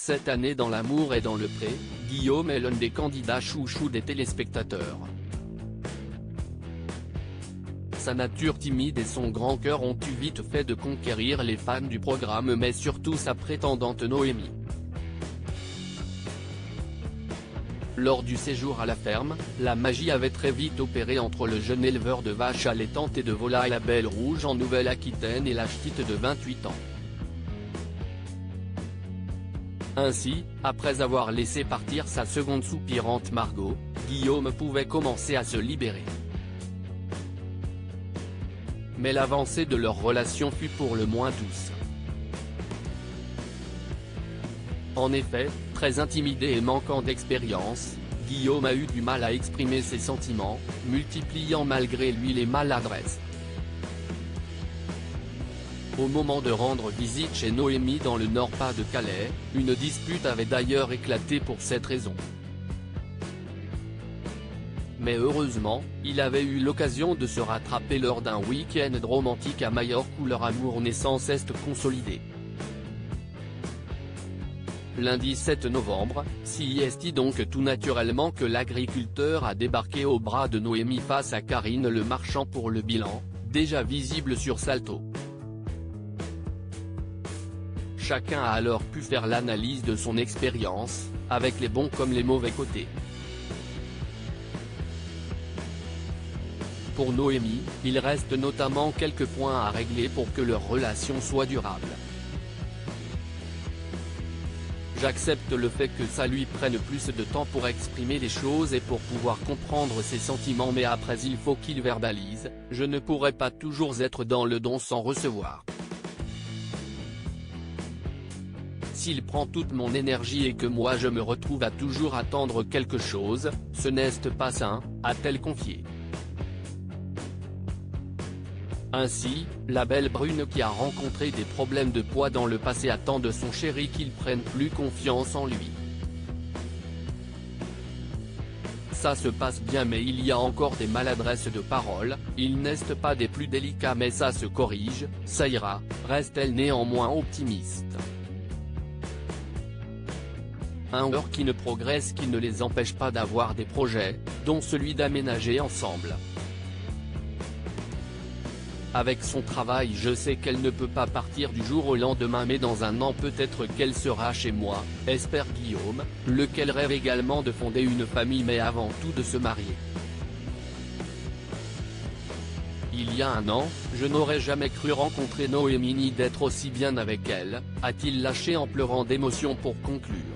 Cette année dans l'amour et dans le pré, Guillaume est l'un des candidats chouchous des téléspectateurs. Sa nature timide et son grand cœur ont eu vite fait de conquérir les fans du programme, mais surtout sa prétendante Noémie. Lors du séjour à la ferme, la magie avait très vite opéré entre le jeune éleveur de vaches allaitantes et de volailles à Belle Rouge en Nouvelle-Aquitaine et la ch'tite de 28 ans. Ainsi, après avoir laissé partir sa seconde soupirante Margot, Guillaume pouvait commencer à se libérer. Mais l'avancée de leur relation fut pour le moins douce. En effet, très intimidé et manquant d'expérience, Guillaume a eu du mal à exprimer ses sentiments, multipliant malgré lui les maladresses. Au moment de rendre visite chez Noémie dans le Nord-Pas-de-Calais, une dispute avait d'ailleurs éclaté pour cette raison. Mais heureusement, il avait eu l'occasion de se rattraper lors d'un week-end romantique à Majorque où leur amour n'est sans cesse consolidé. Lundi 7 novembre, s'y est donc tout naturellement que l'agriculteur a débarqué au bras de Noémie face à Karine Le Marchand pour le bilan, déjà visible sur Salto. Chacun a alors pu faire l'analyse de son expérience, avec les bons comme les mauvais côtés. Pour Noémie, il reste notamment quelques points à régler pour que leur relation soit durable. J'accepte le fait que ça lui prenne plus de temps pour exprimer les choses et pour pouvoir comprendre ses sentiments, mais après il faut qu'il verbalise, je ne pourrai pas toujours être dans le don sans recevoir. S'il prend toute mon énergie et que moi je me retrouve à toujours attendre quelque chose, ce n'est pas sain, a-t-elle confié. Ainsi, la belle brune qui a rencontré des problèmes de poids dans le passé attend de son chéri qu'il prenne plus confiance en lui. Ça se passe bien, mais il y a encore des maladresses de parole, ils n'est pas des plus délicats, mais ça se corrige, ça ira, reste-t-elle néanmoins optimiste. Un heure qui ne progresse qui ne les empêche pas d'avoir des projets, dont celui d'aménager ensemble. Avec son travail, je sais qu'elle ne peut pas partir du jour au lendemain, mais dans un an peut-être qu'elle sera chez moi, espère Guillaume, lequel rêve également de fonder une famille mais avant tout de se marier. Il y a un an, je n'aurais jamais cru rencontrer Noémie ni d'être aussi bien avec elle, a-t-il lâché en pleurant d'émotion pour conclure.